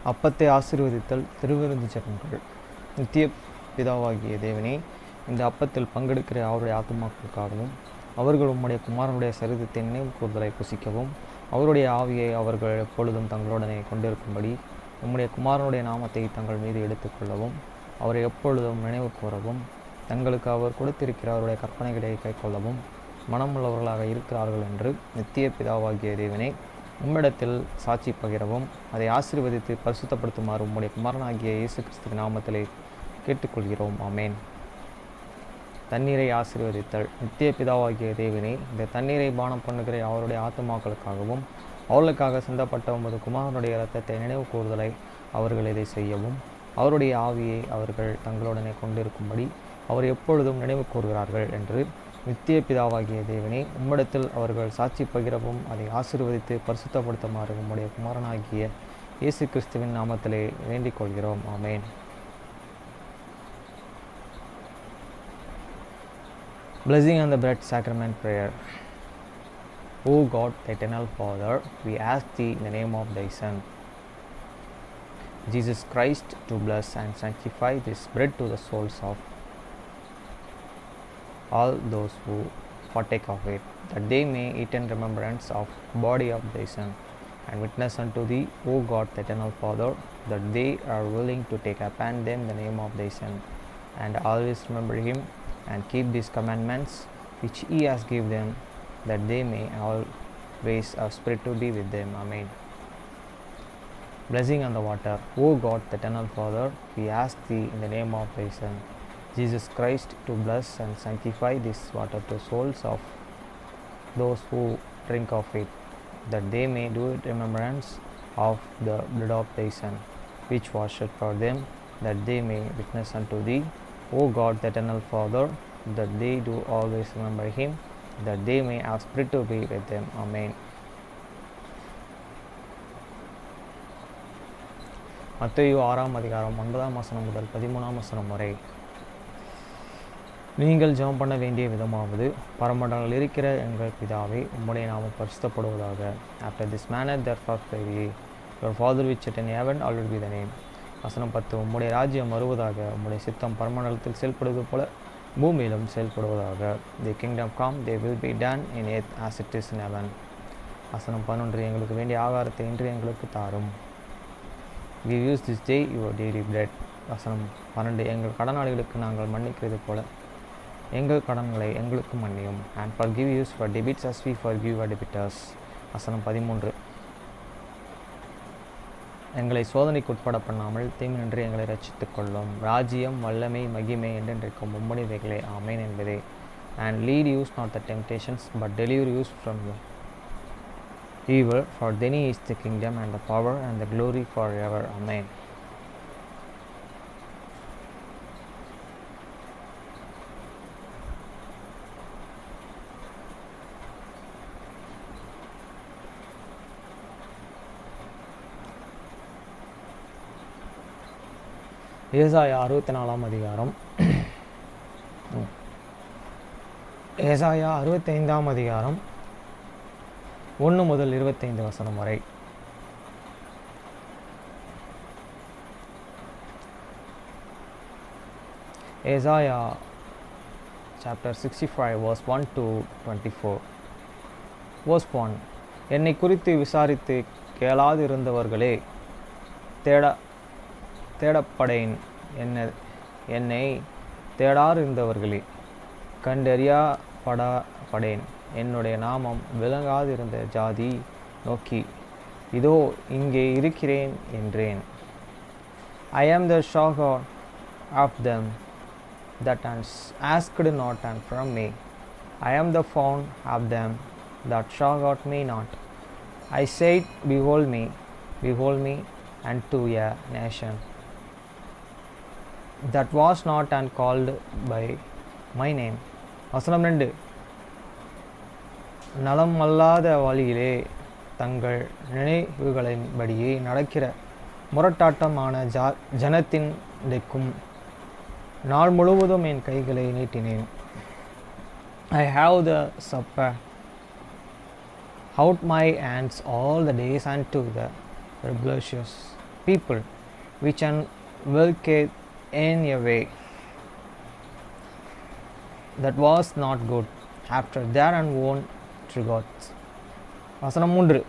அப்பத்தை ஆசீர்வதித்தல் திருவிருந்து ஜெபங்கள். நித்திய பிதாவாகிய தேவனே, இந்த அப்பத்தில் பங்கெடுக்கிற அவருடைய ஆத்துமாக்களுக்காகவும் அவர்கள் உம்முடைய குமாரனுடைய சரீரத்தை நினைவு கூறுதலை புசிக்கவும் அவருடைய ஆவியை அவர்கள் எப்பொழுதும் தங்களுடனே கொண்டிருக்கும்படி உம்முடைய குமாரனுடைய நாமத்தை தங்கள் மீது எடுத்துக்கொள்ளவும் அவரை எப்பொழுதும் நினைவு கூறவும் தங்களுக்கு அவர் கொடுத்திருக்கிற அவருடைய கற்பனைகளை கைக்கொள்ளவும் மனமுள்ளவர்களாக இருக்கிறார்கள் என்று நித்திய பிதாவாகிய தேவனே, உம்மிடத்தில் சாட்சி பகிரவும் அதை ஆசீர்வதித்து பரிசுத்தப்படுத்துமாறு உம்முடைய குமாரனாகிய இயேசு கிறிஸ்துவின் நாமத்திலே கேட்டுக்கொள்கிறோம். ஆமேன். தண்ணீரை ஆசீர்வதித்தல். நித்திய பிதாவாகிய தேவனே, இந்த தண்ணீரை பானம் பண்ணுகிற அவருடைய ஆத்துமாக்களுக்காகவும் அவர்களுக்காக சிந்தப்பட்ட உமது குமாரனுடைய இரத்தத்தை நினைவு கூறுதலை அவர்கள் இதை செய்யவும் அவருடைய ஆவியை அவர்கள் தங்களுடனே கொண்டிருக்கும்படி அவர் எப்பொழுதும் நினைவு கூறுகிறார்கள் என்று நித்திய பிதாவாகிய தேவனே, உம்மிடத்தில் அவர்கள் சாட்சி பகிரவும் அதை ஆசீர்வதித்து பரிசுத்தப்படுத்துமாறு உம்முடைய குமாரனாகிய இயேசு கிறிஸ்துவின் நாமத்திலே வேண்டிக் கொள்கிறோம். ஆமேன். Blessing on the bread sacrament prayer. O God, eternal Father, we ask Thee in the name of Thy Son, Jesus Christ, to bless and sanctify this bread to the souls of all those who partake of it, that they may eat in remembrance of the body of Thy Son, and witness unto Thee, O God, the eternal Father, that they are willing to take upon them the name of Thy Son, and always remember Him, and keep these commandments which He has given them, that they may always have Spirit to be with them. Amen. Blessing on the water. O God, the eternal Father, we ask Thee in the name of Thy Son, Jesus Christ, to bless and sanctify this water to souls of those who drink of it, that they may do it in remembrance of the blood of Thy Son, which was shed for them, that they may witness unto Thee, O God, the eternal Father, that they do always remember Him, that they may have Spirit to be with them. Amen. மத்தேயு 6 அதிகாரம் 9 முதல் 13 வரை. நீங்கள் ஜெபம் பண்ண வேண்டிய விதமாவது, பரமண்டலங்களில் இருக்கிற எங்கள் பிதாவே, உம்முடைய நாமம் பரிசுத்தப்படுவதாக. After this manner therefore pray ye, your Father which art in heaven, hallowed be thy name. வசனம் 10. உம்முடைய ராஜ்யம் வருவதாக, உம்முடைய சித்தம் பரமண்டலத்தில் செயல்படுவது போல பூமியிலும் செயல்படுவதாக. தி kingdom come, they will be done in earth as it is in heaven. வசனம் 11. எங்களுக்கு வேண்டிய ஆகாரத்தை இன்று எங்களுக்கு தாரும். Give us this day your daily bread. வசனம் 12. எங்கள் கடனாளிகளுக்கு நாங்கள் மன்னிக்கிறது போல எங்கள் கடன்களை எங்களுக்கு மன்னியும். And forgive us for debits as we forgive our debtors. வசனம் 13. எங்களை சோதனைக்கு உட்பட பண்ணாமல் தீமையின்றி எங்களை ரட்சித்துக் கொள்ளும். ராஜ்யம், வல்லமை, மகிமை என்றென்றைக்கும் உம்முடையவைகளே. ஆமேன் என்பதே. And lead us not the temptations, but deliver us from evil, for thine is the kingdom and the power and the glory forever. Amen. ஏசாயா 64 அதிகாரம். ஏசாயா 65 அதிகாரம் 1 முதல் 25 வசனம் வரை. ஏசாயா chapter 65 verse 1 to 24. verse 1. என்னை குறித்து விசாரித்து கேளாதிருந்தவர்களே, தேடப்படேன். என்னை தேடாதிருந்தவர்களே, கண்டறியப்படேன். என்னுடைய நாமம் விளங்காதிருந்த ஜாதி நோக்கி, இதோ இங்கே இருக்கிறேன் என்றேன். I am the shocker of them that asked not and from me. I am the found of them that sought me not. I said, behold me, unto a nation that was not and called by my name. வசனம் 2. நலம் அல்லாத வழியிலே தங்கள் நினைவுகளின்படியே நடக்கிற முரட்டாட்டமான ஜனத்தின் இடைக்கும் நாள் முழுவதும் என் கைகளை நீட்டினேன். I have the supper out my hands all the days unto the rebellious people which walketh in a way that was not good after their own gods. வசனம் 3.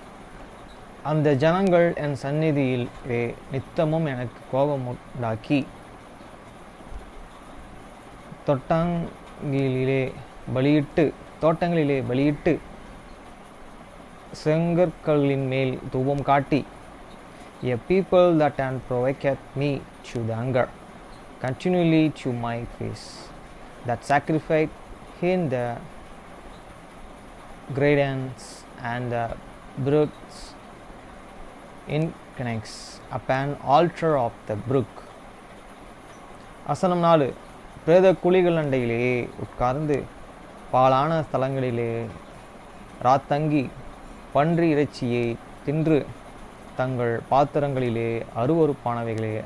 அந்த ஜனங்கள் என் சந்நிதியிலே நித்தமும் எனக்கு கோபம் உண்டாக்கி தோட்டங்களிலே பலியிட்டு செங்கற்களின் மேல் தூபம் காட்டி, a people that provoketh me to anger continually to my face, that sacrifice in the gardens and the brooks incense upon altar of the brook. வசனம் 4. பிரேத குழிகள் அண்டையிலே உட்கார்ந்து பாழான ஸ்தலங்களிலே ராத்தங்கி பன்றி இறைச்சியை தின்று தங்கள் பாத்திரங்களிலே அருவருப்பானவைகளே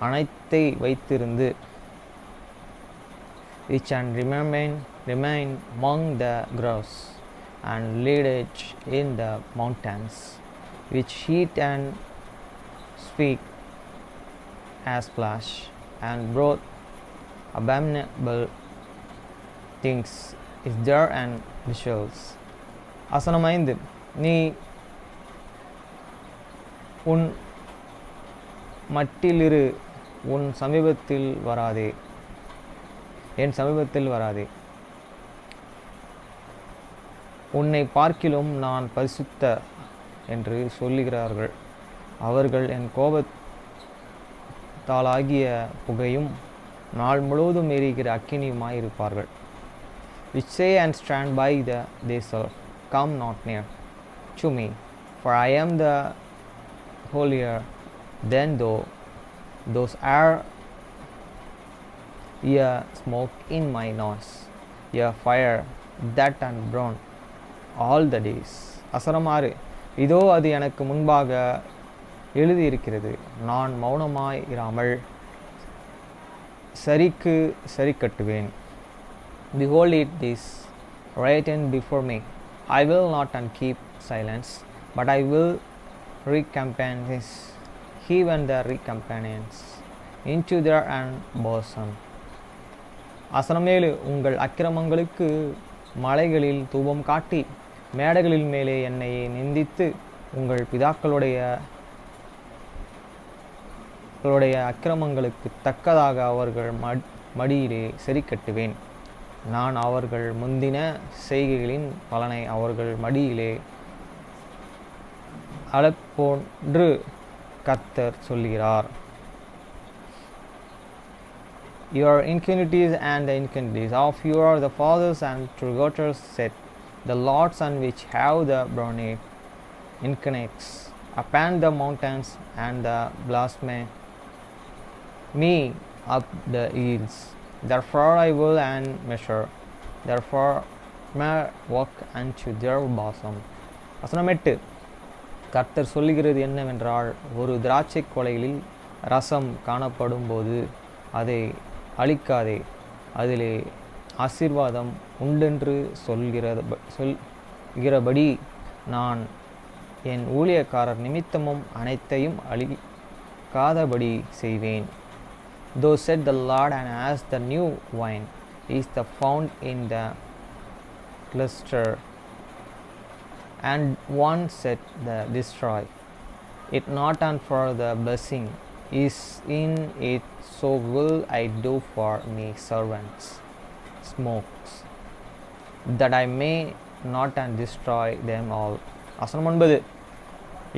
அனைத்தை வைத்திருந்து, which remain among the groves and leaded in the mountains, which eat and speak as flesh and brought abominable things is there and visuals. வசனம் 5. நீ உன் மட்டிலிரு, உன் சமீபத்தில் வராதே, என் சமீபத்தில் வராதே. உன்னை பார்க்கிலும் நான் பரிசுத்த என்று சொல்லுகிறார்கள். அவர்கள் என் கோபத்தாலாகிய புகையும் நாள் முழுவதும் எரிகிற அக்கினியுமாய் இருப்பார்கள். which say and stand by they shall come not near to me, for I am the holier than those are a smoke in my nose, a fire that and burn all the days. வசனம் 6. இதோ அது எனக்கு முன்பாக எழுதியிருக்கிறது, நான் மௌனமாய் இராமல் சரிக்கு சரி கட்டுவேன். Behold, it is written before me, I will not keep silence, but I will recompense even the recompense into their own bosom. வசனம் 7. உங்கள் அக்கிரமங்களுக்கு மலைகளில் தூபம் காட்டி மேடைகளின் மேலே என்னை நிந்தித்து உங்கள் பிதாக்களுடைய அக்கிரமங்களுக்கு தக்கதாக அவர்கள் மடியிலே சரி கட்டுவேன். நான் அவர்கள் முந்தின செய்கைகளின் பலனை அவர்கள் மடியிலே அளப்போன்று கர்த்தர் சொல்கிறார். Your iniquities and the iniquities of your the fathers and true set the lords on which have the burning incarnates upon the mountains and the blaspheme me up the hills. Therefore I will and measure, therefore may walk unto their bosom. வசனம் 8. கர்த்தர் சொல்லுகிறது என்னவென்றால், ஒரு திராட்சை கொலையில் ரசம் காணப்படும் போது அதை அழிக்காதே, அதிலே ஆசீர்வாதம் உண்டென்று சொல்கிறபடி நான் என் ஊழியக்காரர் நிமித்தமும் அனைத்தையும் அழிக்காதபடி செய்வேன். Thou said the Lord, and as the new wine is the found in the cluster, and one said the destroy it not, and for the blessing is in it, so will I do for me servants smokes, that I may not and destroy them all. வசனம் 9.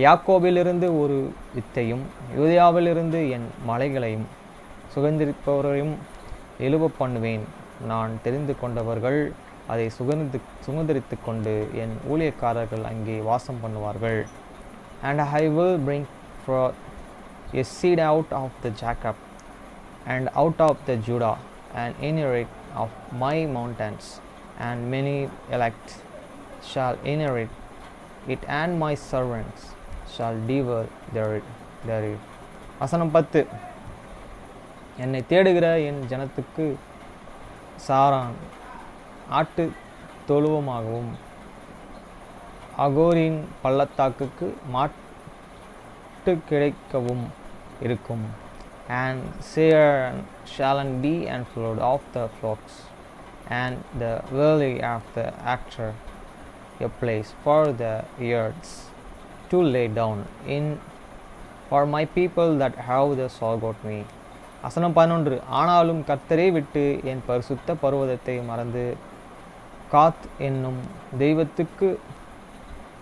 யாக்கோபிலிருந்து ஒரு வித்தையும் யூதேயாவிலிருந்து என் மலைகளையும் சுகந்தரிப்பவரையும் எழுப பண்ணுவேன். நான் தெரிந்து கொண்டவர்கள் அதை சுகந்தரித்து கொண்டு என் ஊழியக்காரர்கள் அங்கே வாசம் பண்ணுவார்கள். And I will bring forth a seed out of the Jacob and out of the Judah, and inherit of my mountains, and many elect shall inherit it, and my servants shall devour therein. வசனம் 10. என்னை தேடுகிற என் ஜனத்துக்கு சாரான் ஆட்டு தொழுவமாகவும் அகோரின் பள்ளத்தாக்குக்கு விட்டு கிடைக்கவும் இருக்கும். And Sion shall be and flood of the flocks, and the valley of the actor a place for the earths to lay down in for my people that have the sought me. வசனம் 11. ஆனாலும் கர்த்தரை விட்டு என் பரிசுத்த பர்வதத்தை மறந்து காத் என்னும் தெய்வத்துக்கு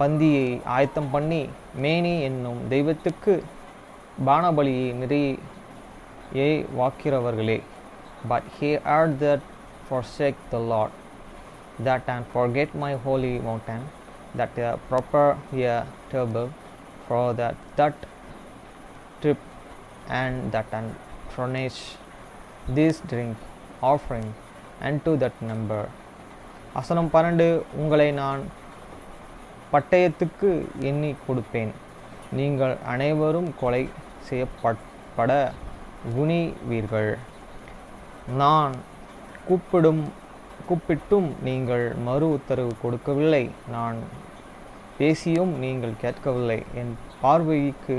பந்தியை ஆயத்தம் பண்ணி மேனி என்னும் தெய்வத்துக்கு பானபலியை நிறைய வாக்கிறவர்களே. But he heard that forsake the Lord, that and forget my holy mountain, that prepare a table for that trip, and that and furnish this drink offering unto that number. வசனம் 12. உங்களை நான் பட்டயத்துக்கு எண்ணி கொடுப்பேன், நீங்கள் அனைவரும் கொலை செய்யப்பட குனிவீர்கள். நான் கூப்பிட்டும் நீங்கள் மறு உத்தரவு கொடுக்கவில்லை, நான் பேசியும் நீங்கள் கேட்கவில்லை. என் பார்வைக்கு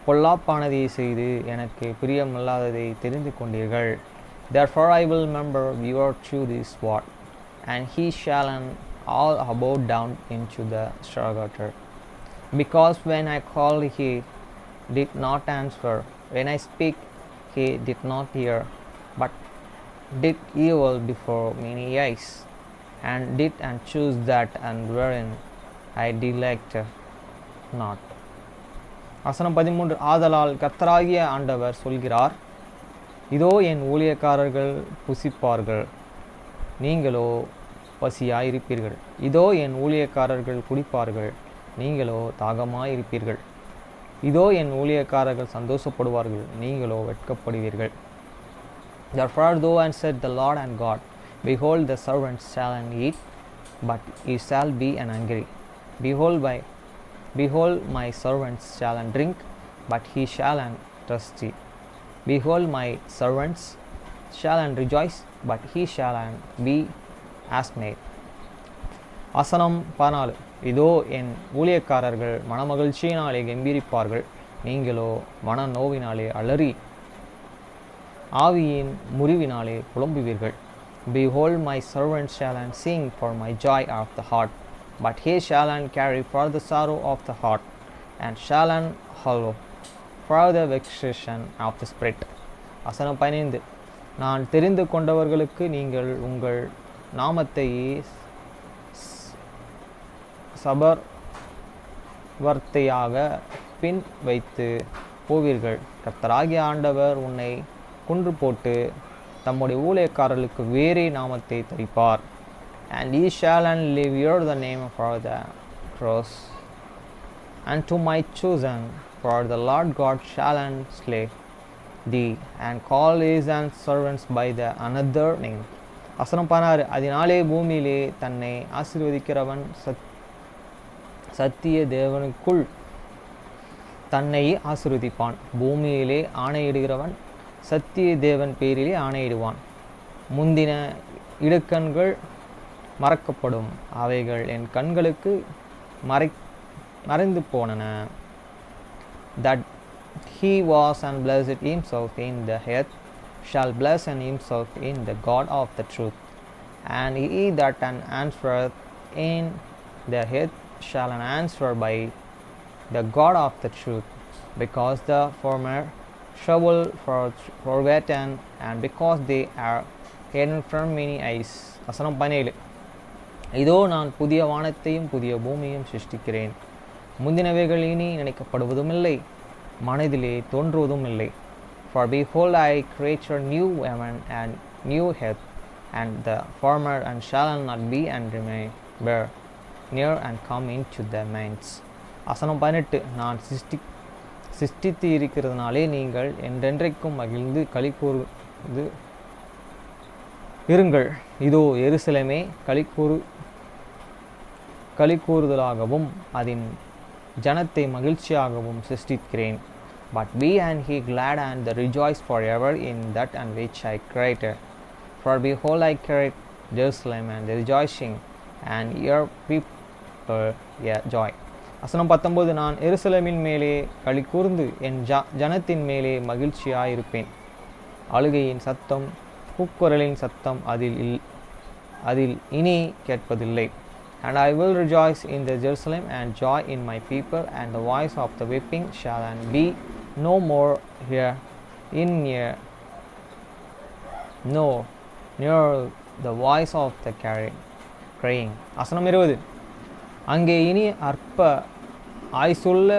பொல்லாப்பானதை செய்து எனக்கு பிரியமில்லாததை தெரிந்து கொண்டீர்கள். Therefore I will remember your truth is what, and he shall all about down into the stratosphere. Because when I called he did not answer, when I speak he did not hear, but did evil before many eyes, and did and choose that and wherein I delight not. வசனம் 13. ஆதலால் கர்த்தராகிய ஆண்டவர் சொல்கிறார், இதோ என் ஊழியக்காரர்கள் புசிப்பார்கள், நீங்களோ பசியாயிருப்பீர்கள். இதோ என் ஊழியக்காரர்கள் குடிப்பார்கள், நீங்களோ தாகமாயிருப்பீர்கள். இதோ என் ஊழியக்காரர்கள் சந்தோஷப்படுவார்கள், நீங்களோ வெட்கப்படுவீர்கள். Therefore thou answered the Lord and God, behold the servants shall eat, but ye shall be hungry. Behold my servants shall drink, but he shall thirsty. Behold my servants shall rejoice, but he shall be ashamed. வசனம் 14. இதோ என் ஊழியக்காரர்கள் மனமகிழ்ச்சியினாலே கம்பீரிப்பார்கள், நீங்களோ மன நோவினாலே அலறி ஆவியின் முறிவினாலே புலம்புவீர்கள். Behold my servants shall sing for my joy of the heart, but he shall carry for the sorrow of the heart, and shall hollow for the vexation of the spirit. வசனம் 15. நான் தெரிந்து கொண்டவர்களுக்கு நீங்கள் உங்கள் நாமத்தை சபர்வர்த்தையாக பின் வைத்து போவீர்கள். கர்த்தராகிய ஆண்டவர் உன்னை குன்று போட்டு தம்முடைய ஊழியக்காரர்களுக்கு வேறே நாமத்தை தரிப்பார். And ye shall leave here the name for the cross, and to my chosen, for the Lord God shall slay thee, and call his servants by the another name. வசனம் 16. அதனாலே பூமியிலே தன்னை ஆசீர்வதிக்கிறவன் சத்திய தேவனுக்குள் தன்னை ஆசீர்வதிப்பான். பூமியிலே ஆணையிடுகிறவன் சத்திய தேவன் பேரிலே ஆணையிடுவான். முந்தின இடுக்கண்கள் மறக்கப்படும், அவைகள் என் கண்களுக்கு மறைந்து போனன. That he was and blessed himself in the earth shall bless himself in the God of the truth, and he that answereth in the earth shall answer by the God of the truth, because the former shall forgotten, and because they are hidden from many eyes. வசனம் 17. இதோ நான் புதிய வானத்தையும் புதிய பூமியையும் சிருஷ்டிக்கிறேன், முந்தினவைகள் இனி நினைக்கப்படுவதும் இல்லை, மனதிலே தோன்றுவதும் இல்லை. For behold I create a new heaven and new earth, and the former and shall not be and remain were near and come into the minds. வசனம் 18. நான் சிருஷ்டித்து இருக்கிறதுனாலே நீங்கள் என்றென்றைக்கும் மகிழ்ந்து களிகூர்ந்து இருங்கள். இதோ எருசலேமே களிகூறுதலாகவும் அதன் ஜனத்தை மகிழ்ச்சியாகவும் சிருஷ்டிக்கிறேன். But be and he glad and rejoice forever in that and which I created. For behold I create Jerusalem and the rejoicing, and your people joy. வசனம் 19, நான் எருசலேமின் மேலே களி கூர்ந்து என் ஜனத்தின் மேலே மகிழ்ச்சியாயிருப்பேன். அழுகையின் சத்தம், கூக்குரலின் சத்தம் அதில் இனி கேட்பதில்லை. And I will rejoice in the Jerusalem and joy in my people, and the voice of the weeping shall be no more here in near, no near the voice of the crying. வசனம் 20, அங்கே இனி அற்ப ஆயுசுள்ள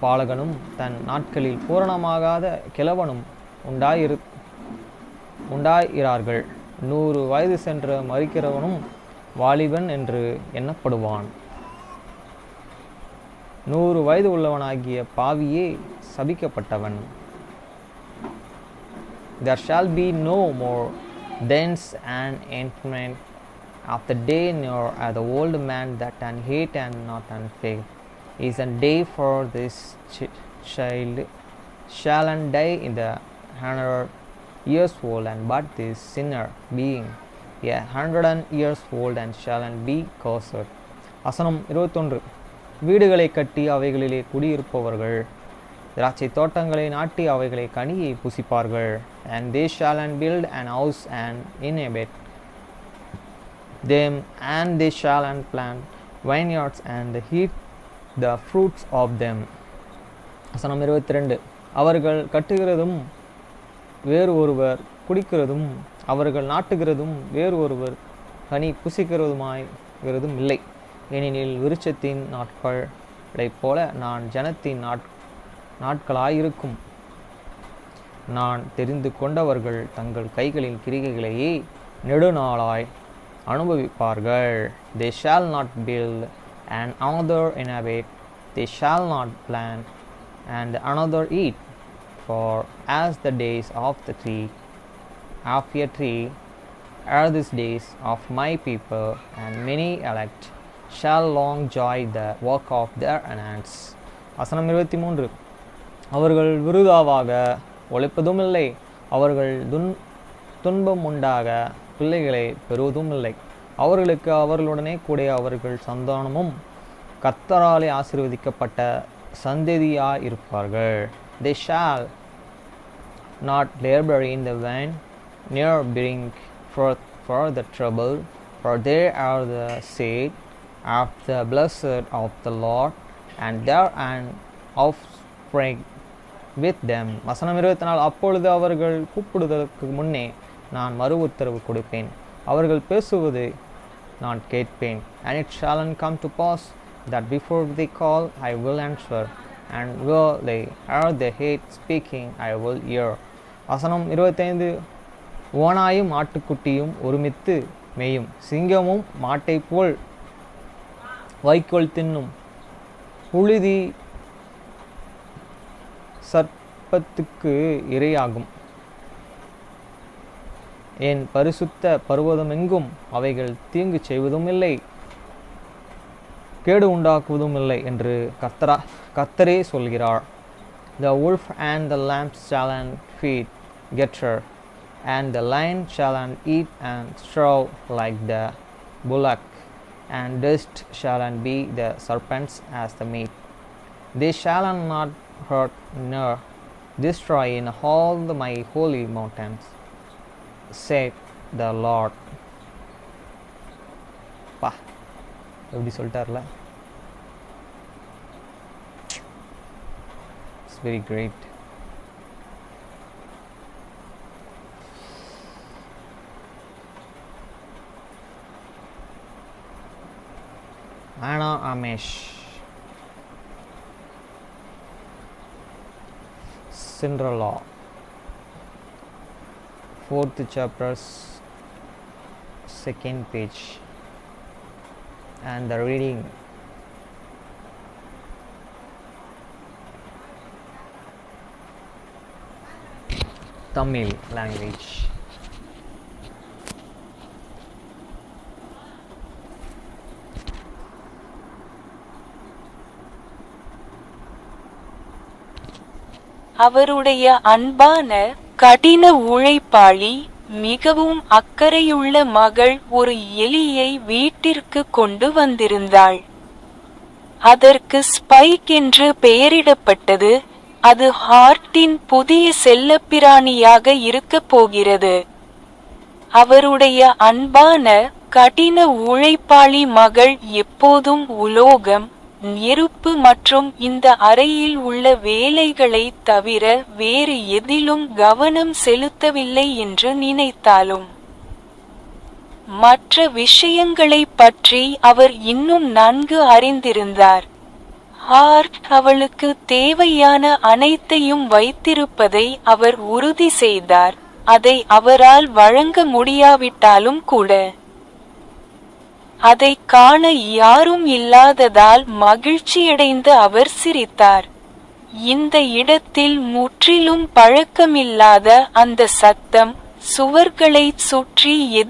பாலகனும் தன் நாட்களில் பூரணமாகாத கிழவனும் உண்டாயிரார்கள். 100 வயது சென்ற மரிக்கிறவனும் வாலிபன் என்று எண்ணப்படுவான். 100 வயது உள்ளவனாகிய பாவியே சபிக்கப்பட்டவன். There shall be no more dens and entertainment of the day, nor at the old man that an hate and not an faith is a day for this child shall and die in the 100 years old, and but this sinner being 100 years old and shall and be cursed. வசனம் 21, வீடுகளை கட்டி அவைகளிலே குடியிருப்பவர்கள் திராட்சை தோட்டங்களை நாட்டி அவைகளை கனியை புசிப்பார்கள். And they shall and build an house and inhabit them, and they shall and plant vineyards and eat the fruits of them. வசனம் 22, அவர்கள் கட்டுகிறதும் வேறு ஒருவர் குடிக்கிறதும் அவர்கள் நாட்டுகிறதும் வேறு ஒருவர் கனி புசிக்கிறதுமாய்கிறதும் இல்லை. ஏனெனில் விருட்சத்தின் நாட்களைப் போல நான் ஜனத்தின் நாட்களாயிருக்கும். நான் தெரிந்து கொண்டவர்கள் தங்கள் கைகளின் கிரிகைகளையே நெடுநாளாய் அனுபவிப்பார்கள். They shall not build and another inhabit, they shall not plant and another eat. For as the days of the tree of a tree are these days of my people, and many elect shall long joy the work of their hands. வசனம் 23, அவர்கள் விருதாவாக உழைப்பதும் இல்லை, அவர்கள் துன்பம் உண்டாக பிள்ளைகளை பெறுவதும் இல்லை. அவர்களுக்கு அவர்களுடனே கூட அவர்கள் சந்தானமும் கர்த்தராலே ஆசீர்வதிக்கப்பட்ட சந்ததியாயிருப்பார்கள். They shall not labor in the vine, nor bring forth for the trouble, for they are the seed of the blessed of the Lord, and their offspring with them. வசனம் 24, அப்பொழுது அவர்கள் கூப்பிடுவதற்கு முன்னே நான் மறு உத்தரவு கொடுப்பேன், அவர்கள் பேசுவதை நான் கேட்பேன். And it shall come to pass that before they call I will answer, and will they are the hate speaking I will hear. வசனம் 25, ஓனாயும் ஆட்டுக்குட்டியும் ஒருமித்து மேயும், சிங்கமும் மாட்டை போல் வைக்கோல் தின்னும், புழுதி சர்ப்பத்துக்கு இரையாகும். என் பரிசுத்த பர்வதமெங்கும் அவைகள் தீங்கு செய்வதும் இல்லை, கேடு உண்டாக்குவதும் இல்லை என்று கர்த்தரே சொல்கிறார். The wolf and the lamb shall feed together, and the lion shall eat and straw like the bullock, and dust shall be the serpents as the meat. They shall not hurt nor destroy in all my holy mountains, saith the Lord. பா எப்படி சொல்லிட்டார்ல. It's very great. Anna Amesh, Cinderella, 4th chapter, 2nd page, and the reading Tamil language. அவருடைய அன்பான கடின உழைப்பாளி மிகவும் அக்கறையுள்ள மகள் ஒரு எலியை வீட்டிற்கு கொண்டு வந்திருந்தாள். அதற்கு ஸ்பைக் என்று பெயரிடப்பட்டது. அது ஹார்ட்டின் புதிய செல்லப்பிராணியாக இருக்கப் போகிறது. அவருடைய அன்பான, கடின உழைப்பாளி மகள் எப்போதும் உலோகம், நெருப்பு மற்றும் இந்த அறையில் உள்ள வேலைகளைத் தவிர வேறு எதிலும் கவனம் செலுத்தவில்லை என்று நினைத்தாலும், மற்ற விஷயங்களைப் பற்றி அவர் இன்னும் நன்கு அறிந்திருந்தார். ஹார்ட் அவளுக்கு தேவையான அனைத்தையும் வைத்திருப்பதை அவர் உறுதி செய்தார், அதை அவரால் வழங்க முடியாவிட்டாலும் கூட. அதைக் காண யாரும் இல்லாததால் மகிழ்ச்சியடைந்த அவர் சிரித்தார். இந்த இடத்தில் முற்றிலும் பழக்கமில்லாத அந்த சத்தம் சுவர்களைச் சுற்றி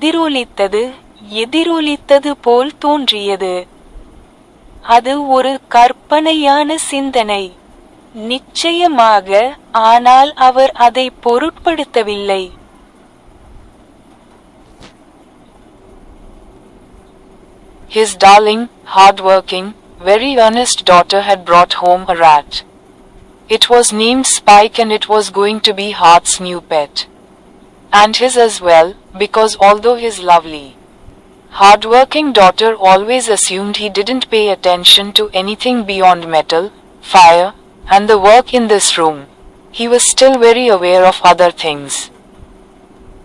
எதிரொலித்தது போல் தோன்றியது. அது ஒரு கற்பனையான சிந்தனை, நிச்சயமாக, ஆனால் அவர் அதை பொருட்படுத்தவில்லை. His darling, hard-working, very earnest daughter had brought home a rat. It was named Spike and it was going to be Hart's new pet. And his as well, because although his lovely, hard-working daughter always assumed he didn't pay attention to anything beyond metal, fire, and the work in this room, he was still very aware of other things.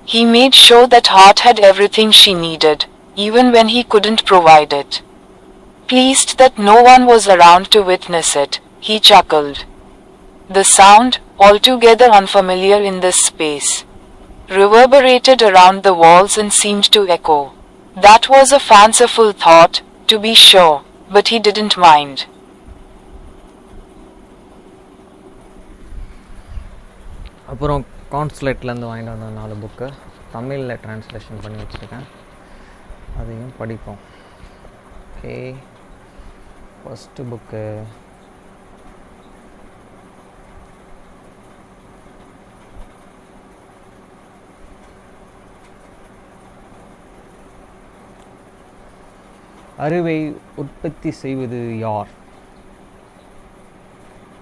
He made sure that Hart had everything she needed, even when he couldn't provide it. Pleased that no one was around to witness it, he chuckled. The sound, altogether unfamiliar in this space, reverberated around the walls and seemed to echo. That was a fanciful thought, to be sure, but he didn't mind. அப்புறம் கான்ஸ்லேட்லேருந்து வாங்கிட்டு வந்த 4 book தமிழில் translation பண்ணி வச்சுருக்கேன், அதையும் படிப்போம். Okay, first book அறிவை உற்பத்தி செய்வது யார்?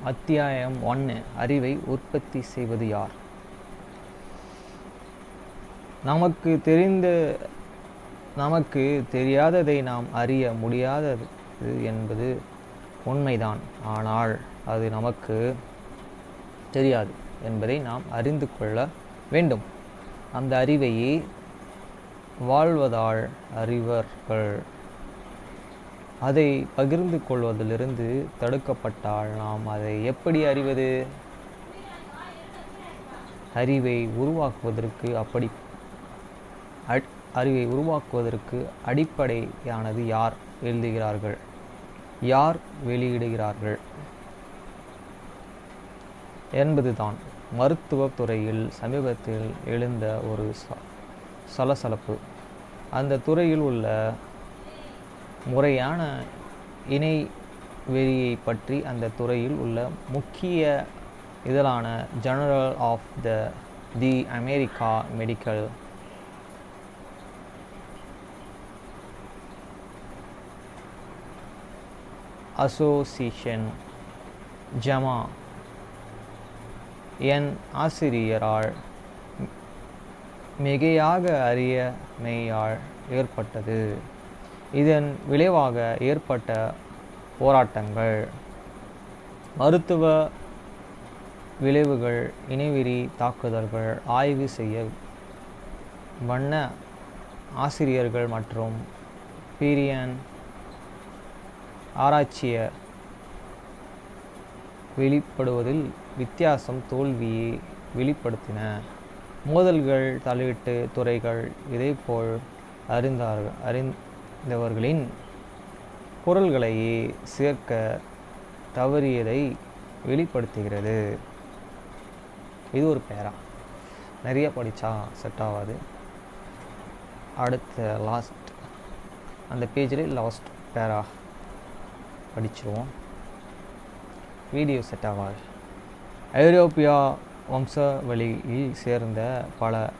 அத்தியாயம் 1. அறிவை உற்பத்தி செய்வது யார்? நமக்கு தெரியாததை நாம் அறிய முடியாதது என்பது உண்மைதான். ஆனால் அது நமக்கு தெரியாது என்பதை நாம் அறிந்து கொள்ள வேண்டும். அந்த அறிவையே வாழ்வதால் அறிவர்கள். அதை பகிர்ந்து கொள்வதிலிருந்து தடுக்கப்பட்டால் நாம் அதை எப்படி அறிவது? அறிவை உருவாக்குவதற்கு அடிப்படையானது யார் எழுதுகிறார்கள், யார் வெளியிடுகிறார்கள் என்பதுதான். மருத்துவத் துறையில் சமீபத்தில் எழுந்த ஒரு சலசலப்பு. அந்த துறையில் உள்ள முறையான இணைவெளியை பற்றி அந்த துறையில் உள்ள முக்கிய இதழான journal of the America medical association JAMA என் ஆசிரியரால் மிகையாக அறியாமையால் ஏற்பட்டது. இதன் விளைவாக ஏற்பட்ட போராட்டங்கள், மருத்துவ விளைவுகள், இனவெறி தாக்குதல்கள் ஆய்வு செய்ய வண்ண ஆசிரியர்கள் மற்றும் பீரியன் ஆராய்ச்சியர் வெளிப்படுவதில் வித்தியாசம் தோல்வியை வெளிப்படுத்தின. மோதல்கள் தலையீட்டு துறைகள் இதேபோல் அறிந்தவர்களின் குரல்களையே சேர்க்க தவறியதை வெளிப்படுத்துகிறது. இது ஒரு பேரா, நிறைய படித்தா செட் ஆகாது. அடுத்த லாஸ்ட் அந்த பேஜில் லாஸ்ட் பேரா படிச்சிருவோம். வீடியோ செட் ஆகாது. ஐரோப்பியா வம்சாவளியில் சேர்ந்த பல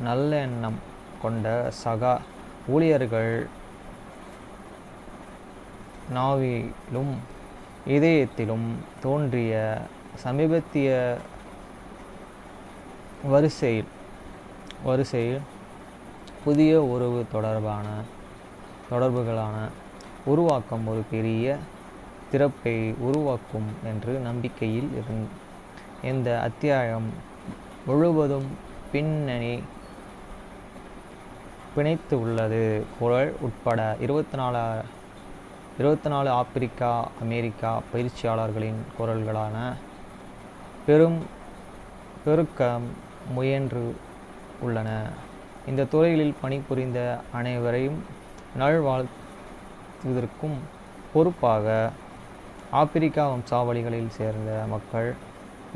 நல்லெண்ணம் கொண்ட சக ஊழியர்கள் நாவிலும் இதயத்திலும் தோன்றிய சமீபத்திய வரிசையில் புதிய உறவு தொடர்புகளான உருவாக்கம் ஒரு பெரிய திறப்பை உருவாக்கும் என்று நம்பிக்கையில் இந்த அத்தியாயம் முழுவதும் பிணைத்து உள்ளது. குரல் உட்பட 24 ஆப்பிரிக்கா அமெரிக்கா பயிற்சியாளர்களின் குரல்களான பெருக்கம் முயன்று உள்ளன. இந்த துறைகளில் பணிபுரிந்த அனைவரையும் நல்வாழ்த்துவதற்கும் பொறுப்பாக ஆப்பிரிக்கா வம்சாவளிகளில் சேர்ந்த மக்கள்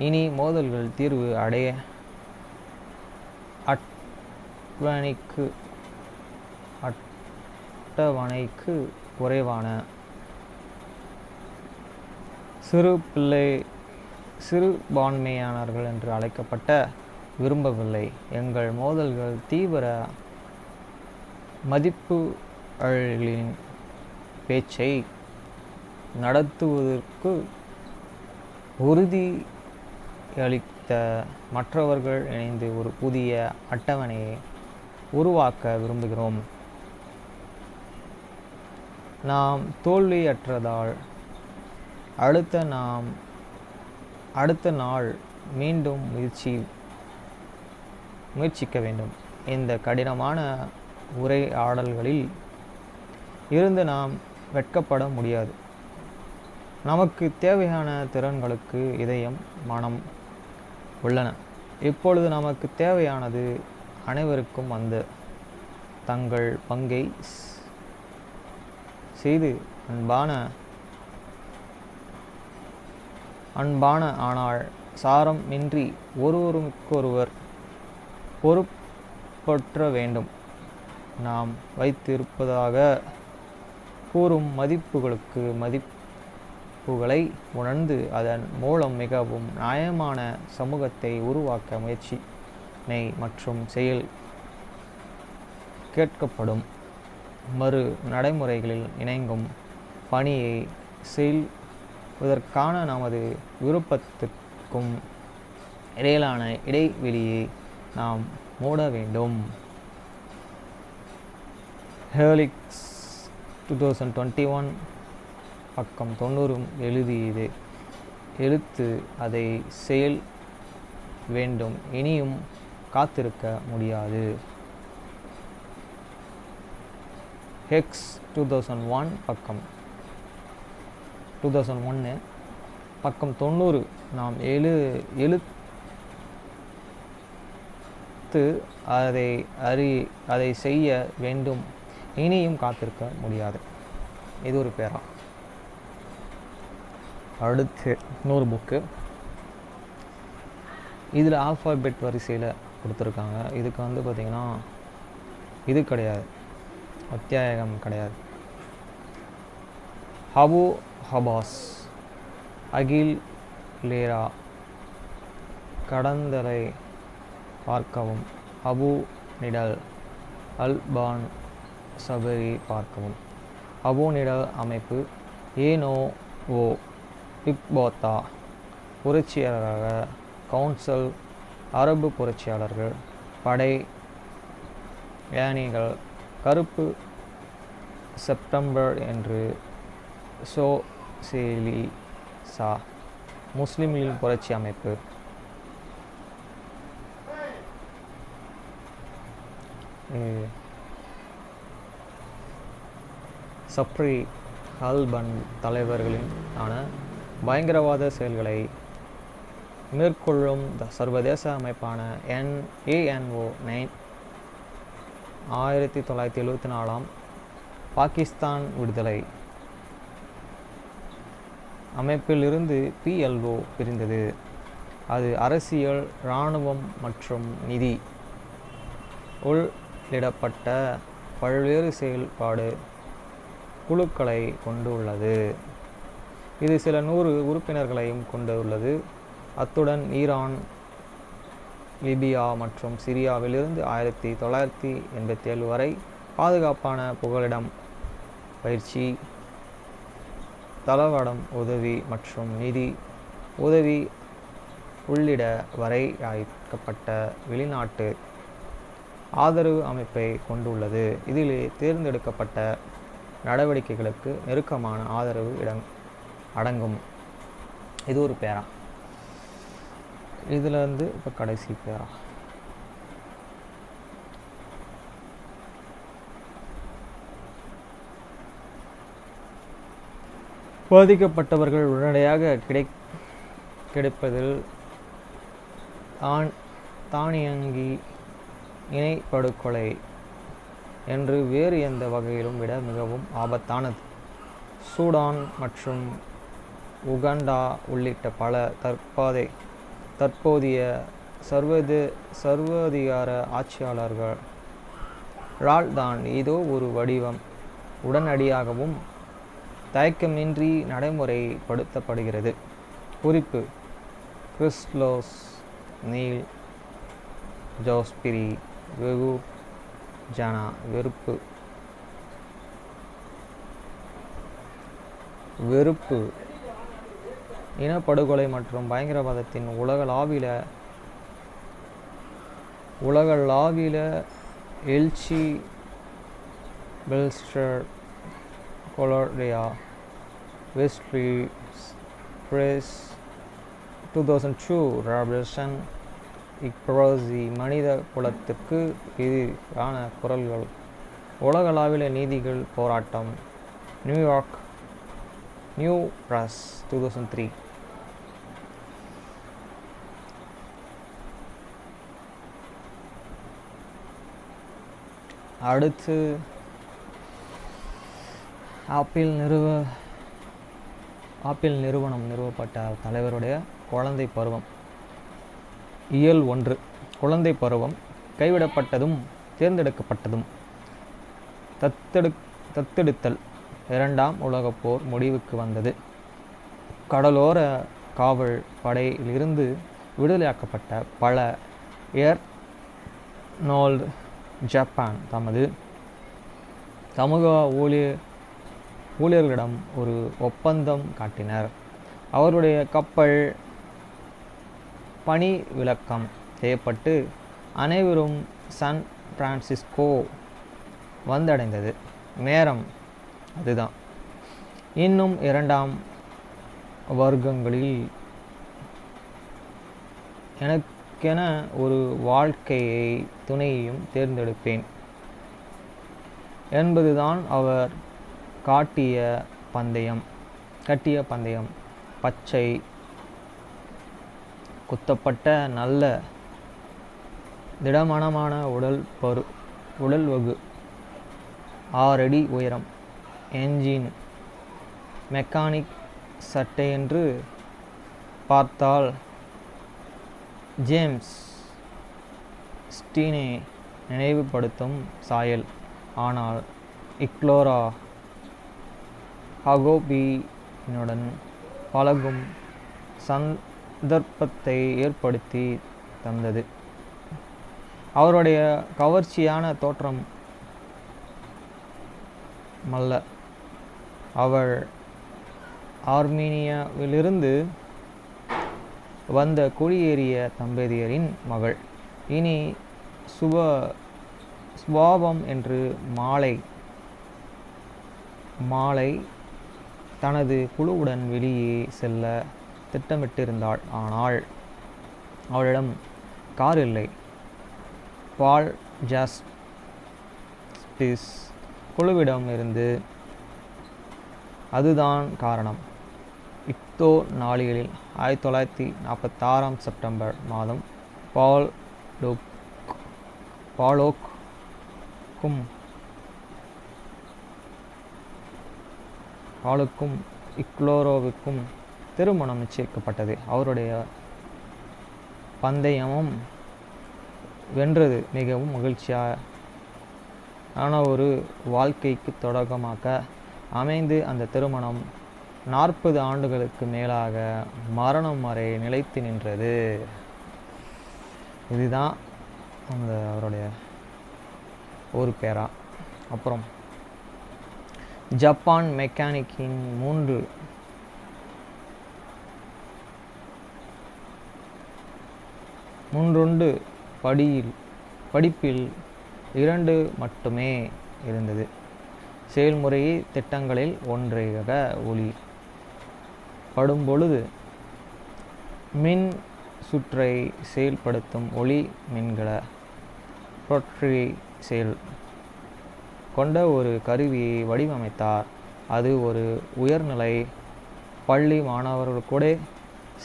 இனி மோதல்கள் தீர்வு அடைய அட்டவணைக்கு குறைவான சிறுபான்மையானவர்கள் என்று அழைக்கப்பட்ட விரும்பவில்லை. எங்கள் மோதல்கள் தீவிர மதிப்புகளின் பேச்சை நடத்துவதற்கு உறுதியளித்த மற்றவர்கள் இணைந்து ஒரு புதிய அட்டவணையை உருவாக்க விரும்புகிறோம். நாம் தோல்வியற்றதால் அடுத்த நாள் மீண்டும் முயற்சிக்க வேண்டும். இந்த கடினமான உரையாடல்களில் இருந்து நாம் வெட்கப்பட முடியாது. நமக்கு தேவையான திறன்களுக்கு இதயம் மனம் உள்ளன. இப்பொழுது நமக்கு தேவையானது அனைவருக்கும் தங்கள் பங்கை செய்து அன்பான ஆனால் சாரம் இன்றி ஒருவருக்கொருவர் பொறுப்பற்ற வேண்டும். நாம் வைத்திருப்பதாக கூறும் மதிப்புகளை உணர்ந்து அதன் மூலம் மிகவும் நியாயமான சமூகத்தை உருவாக்க முயற்சினை மற்றும் செயல் கேட்கப்படும் மறு நடைமுறைகளில் இணங்கும் பணியை செய்வதற்கான நமது விருப்பத்திற்கும் இடையிலான இடைவெளியை நாம் மூட வேண்டும். ஹெர்லிக்ஸ் 2021 பக்கம் 90 எழுத்து அதை செயல் வேண்டும். இனியும் காத்திருக்க முடியாது. ஹெக்ஸ் 2001 பக்கம் 90 நாம் எழுத்து அதை செய்ய வேண்டும். இனியும் காத்திருக்க முடியாது. இது ஒரு பேரா. அடுத்து இன்னொரு புக்கு. இதில் ஆல்ஃபாபெட் வரிசையில் கொடுத்துருக்காங்க. இதுக்கு பார்த்திங்கன்னா இது கிடையாது, அத்தியாயம் கிடையாது. ஹபு ஹபாஸ் அகில் லேரா கடந்தலை பார்க்கவும். அபு நிடல் அல்பான் சபரி பார்க்கவும். அபு நிடல் அமைப்பு ஏனோ ஓ இக்போத்தா புரட்சியாளராக கவுன்சில் அரபு புரட்சியாளர்கள் படை யானிகள் கருப்பு செப்டம்பர் என்று சோசேலிசா முஸ்லிம்களின் புரட்சி அமைப்பு. சப்ரி ஹல்பன் தலைவர்களின் பயங்கரவாத செயல்களை மேற்கொள்ளும் சர்வதேச அமைப்பான ANO 1974 பாகிஸ்தான் விடுதலை அமைப்பிலிருந்து PLO பிரிந்தது. அது அரசியல், இராணுவம் மற்றும் நிதி உள்ளிடப்பட்ட பல்வேறு செயல்பாடு குழுக்களை கொண்டுள்ளது. இது சில 100 உறுப்பினர்களையும் கொண்டுள்ளது. அத்துடன் ஈரான், லிபியா மற்றும் சிரியாவிலிருந்து 1987 வரை பாதுகாப்பான புகலிடம் பயிற்சி தளவாடம் உதவி மற்றும் நிதி உதவி உள்ளிட வரையறுக்கப்பட்ட வெளிநாட்டு ஆதரவு அமைப்பை கொண்டுள்ளது. இதிலே தேர்ந்தெடுக்கப்பட்ட நடவடிக்கைகளுக்கு நெருக்கமான ஆதரவு அடங்கும். இது ஒரு பேரா. இதில் இப்போ கடைசி பேரா. பாதிக்கப்பட்டவர்கள் உடனடியாக கிடைப்பதில் தானியங்கி இணைப்படுகொலை என்று வேறு எந்த வகையிலும் விட மிகவும் ஆபத்தானது. சூடான் மற்றும் உகாண்டா உள்ளிட்ட பல தற்போதைய சர்வாதிகார ஆட்சியாளர்களால் தான் ஏதோ ஒரு வடிவம் உடனடியாகவும் தயக்கமின்றி நடைமுறைப்படுத்தப்படுகிறது. குறிப்பு: கிறிஸ்லோஸ் நீல் ஜோஸ்பிரி வெகு ஜனா வெறுப்பு இனப்படுகொலை மற்றும் பயங்கரவாதத்தின் உலகளாவிய எழுச்சி. பெல்ஸ்டர் கொலோரியா வெஸ்ட்ரி பிரஸ் 2002 ராபர்ட்சன் இக்ரோசி மனித குலத்திற்கு எதிரான குரல்கள் உலகளாவிய நீதிகள் போராட்டம் நியூயார்க் நியூ பிரஸ் 2003. அடுத்து ஆப்பிள் நிறுவனம் நிறுவப்பட்ட தலைவருடைய குழந்தை பருவம். இயல் 1. குழந்தை பருவம் கைவிடப்பட்டதும் தேர்ந்தெடுக்கப்பட்டதும். தத்தெடுத்தல். இரண்டாம் உலகப் போர் முடிவுக்கு வந்தது. கடலோர காவல் படையிலிருந்து விடுதலையாக்கப்பட்ட பல ஏர்னோல்ட் ஜப்பான் தமது சமூக ஊழியர்களிடம் ஒரு ஒப்பந்தம் காட்டினர். அவருடைய கப்பல் பணி விலக்கம் செய்யப்பட்டு அனைவரும் சான் பிரான்சிஸ்கோ வந்தடைந்தது. நேரம் அதுதான். இன்னும் 2ஆம் வர்க்கங்களில் எனக்கென ஒரு வாழ்க்கையை துணையையும் தேர்ந்தெடுப்பேன் என்பதுதான் அவர் கட்டிய பந்தயம். பச்சை குத்தப்பட்ட நல்ல திடமனமான உடல்வகு 6 அடி உயரம். என்ஜின் மெக்கானிக் சட்டையென்று பார்த்தால் ஜேம்ஸ் ஸ்டீனை நினைவுபடுத்தும் சாயல். ஆனால் இக்லோரா ஹகோபினுடன் பழகும் சந்தர்ப்பத்தை ஏற்படுத்தி தந்தது. அவருடைய கவர்ச்சியான தோற்றம் மல்ல. அவள் ஆர்மீனியாவிலிருந்து வந்த குடியேறிய தம்பதியரின் மகள். இனி சுபாவம் என்று மாலை தனது குழுவுடன் வெளியே செல்ல திட்டமிட்டிருந்தாள். ஆனால் அவளிடம் கார் இல்லை. பால் ஜாஸ்பிஸ் குழுவிடம் இருந்து. அதுதான் காரணம். இக்தோ நாளிகளில் 1946 செப்டம்பர் மாதம் பாலுக்கும் இக்லோரோவுக்கும் திருமணம் நிச்சயிக்கப்பட்டது. அவருடைய பந்தயமும் வென்றது. மிகவும் மகிழ்ச்சியான ஒரு வாழ்க்கைக்கு தொடக்கமாக அமைந்து அந்த திருமணம் 40 ஆண்டுகளுக்கு மேலாக மரணம் வரை நிலைத்து நின்றது. இதுதான் அவருடைய ஒரு பேரா. அப்புறம் ஜப்பான் மெக்கானிக்கின் 3 முன்றொண்டு படிப்பில் 2 மட்டுமே இருந்தது. செயல்முறை திட்டங்களில் ஒன்றாக ஒளி படும்பொழுது மின் சுற்றை செயல்படுத்தும் ஒளி மின்கல புரட்சி செயல் கொண்ட ஒரு கருவியை வடிவமைத்தார். அது ஒரு உயர்நிலை பள்ளி மாணவர்கள் கூட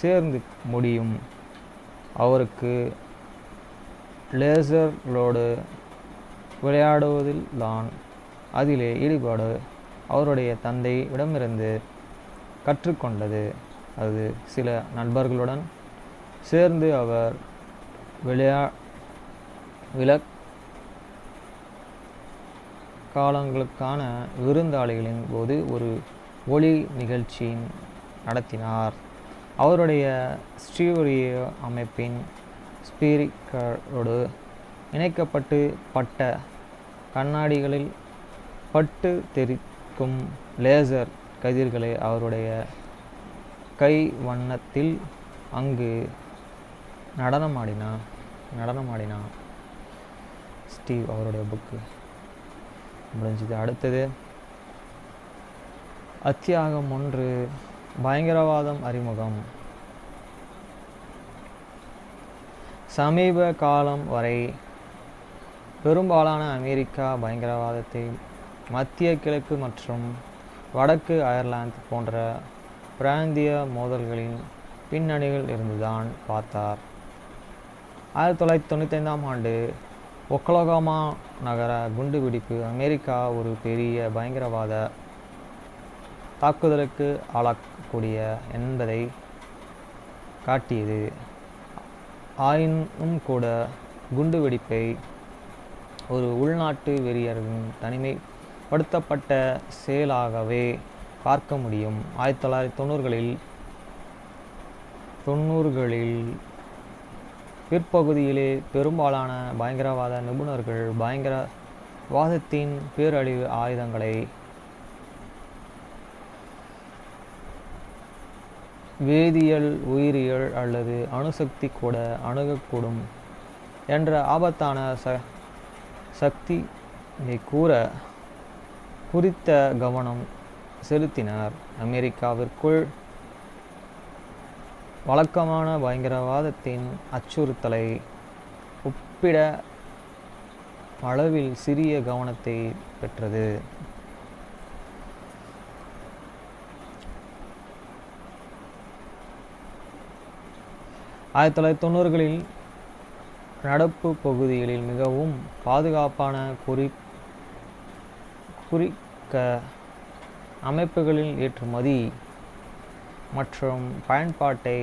சேர்ந்து முடியும். அவருக்கு லேசர்களோடு விளையாடுவதில் தான் அதிலே ஈடுபாடு அவருடைய தந்தையிடமிருந்து கற்றுக்கொண்டது. அது சில நண்பர்களுடன் சேர்ந்து அவர் காலங்களுக்கான விருந்தாளிகளின் போது ஒரு ஒளி நிகழ்ச்சி நடத்தினார். அவருடைய ஸ்டீரியோ அமைப்பின் ஸ்பீக்கரோடு இணைக்கப்பட்டு பட்ட கண்ணாடிகளில் பட்டு தெரிக்கும் லேசர் கதிர்களை அவருடைய கை வண்ணத்தில் அங்கு நடனமாடினான். ஸ்டீவ் அவருடைய புக்கு முடிஞ்சது. அடுத்தது அத்தியாயம் 1 பயங்கரவாதம் அறிமுகம். சமீப காலம் வரை பெரும்பாலான அமெரிக்கா பயங்கரவாதத்தை மத்திய கிழக்கு மற்றும் வடக்கு அயர்லாந்து போன்ற பிராந்திய மோதல்களின் பின்னணியில் இருந்துதான் பார்த்தார். 1995ஆம் ஆண்டு ஒக்லஹோமா நகர குண்டுவெடிப்பு அமெரிக்கா ஒரு பெரிய பயங்கரவாத தாக்குதலுக்கு ஆளாக்கக்கூடிய என்பதை காட்டியது. ஆயினும் கூட குண்டுவெடிப்பை ஒரு உள்நாட்டு வெறியரின் தனிமைப்படுத்தப்பட்ட செயலாகவே பார்க்க முடியும். 1990களில் பிற்பகுதியிலே பெரும்பாலான பயங்கரவாத நிபுணர்கள் பயங்கரவாதத்தின் பேரழிவு ஆயுதங்களை வேதியியல், உயிரியல் அல்லது அணுசக்தி கூட அணுகக்கூடும் என்ற ஆபத்தான சக்தியை குறித்த கவனம் செலுத்தினர். அமெரிக்காவிற்குள் வழக்கமான பயங்கரவாதத்தின் அச்சுறுத்தலை ஒப்பிட அளவில் சிறிய கவனத்தை பெற்றது. களில் நடப்பு பகுதிகளில் மிகவும் பாதுகாப்பான குறிக்க அமைப்புகளில் ஏற்றுமதி மற்றும் பயன்பாட்டை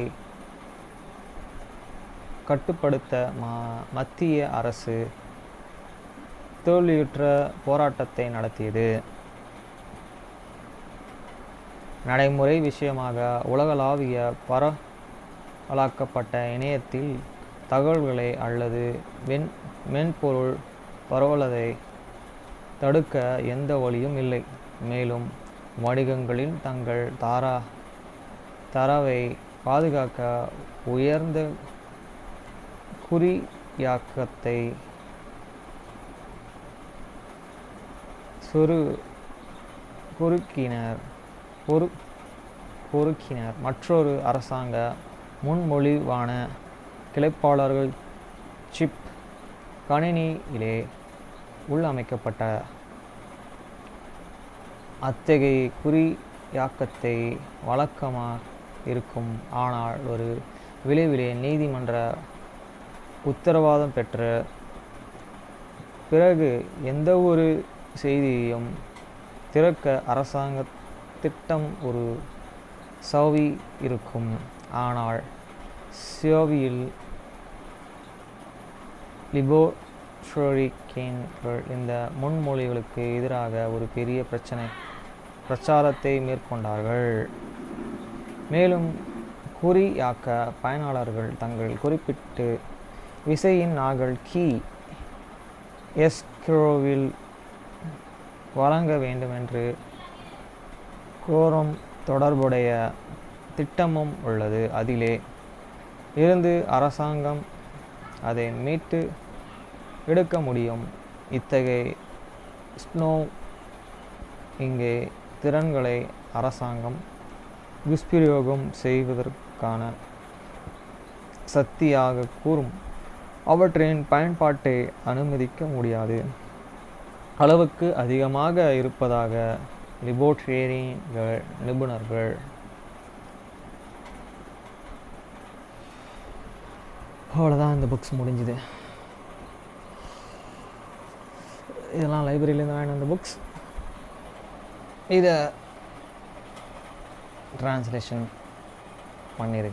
கட்டுப்படுத்த மத்திய அரசு தோல்வியுற்ற போராட்டத்தை நடத்தியது. நடைமுறை விஷயமாக உலகளாவிய பரவலாக்கப்பட்ட இணையத்தில் தகவல்களை அல்லது மென்பொருள் பரவலை தடுக்க எந்த வழியும் இல்லை. மேலும் வணிகங்களில் தங்கள் தரவை பாதுகாக்க உயர்ந்த குறியாக்கத்தை பொறுக்கினர். மற்றொரு அரசாங்க முன்மொழிவான கிளைப்பாளர்கள் சிப் கணினியிலே உள்ளமைக்கப்பட்ட அத்தகைய குறியாக்கத்தை வழக்கமாக இருக்கும். ஆனால் ஒரு விளைவிலே நீதிமன்ற உத்தரவாதம் பெற்ற பிறகு எந்தவொரு செய்தியையும் திறக்க அரசாங்க திட்டம் ஒரு சாவி இருக்கும். ஆனால் சாவியில் லிபரேட்டரியன்கள் இந்த முன்மொழிகளுக்கு எதிராக ஒரு பெரிய பிரச்சாரத்தை மேற்கொண்டார்கள். மேலும் குறியாக்க பயனாளர்கள் தங்கள் குறிப்பிட்ட விசையின் நகல் கீ எஸ்க்ரோவில் வழங்க வேண்டும் என்று கோரும் தொடர்புடைய திட்டமும் உள்ளது. அதிலே இருந்து அரசாங்கம் அதை மீட்டு எடுக்க முடியும். இத்தகைய ஸ்னோ இங்கே திறன்களை அரசாங்கம் துஷ்பிரயோகம் செய்வதற்கான சக்தியாக கூறும். அவற்றின் பயன்பாட்டை அனுமதிக்க முடியாது. அளவுக்கு அதிகமாக இருப்பதாக லிபோரேட்டரிகள் நிபுணர்கள் அவ்வளோதான். இந்த புக்ஸ் முடிஞ்சுது. இதெல்லாம் லைப்ரரியிலேருந்து வாங்கின அந்த புக்ஸ். இதை ட்ரான்ஸ்லேஷன் பண்ணியிருக்கு.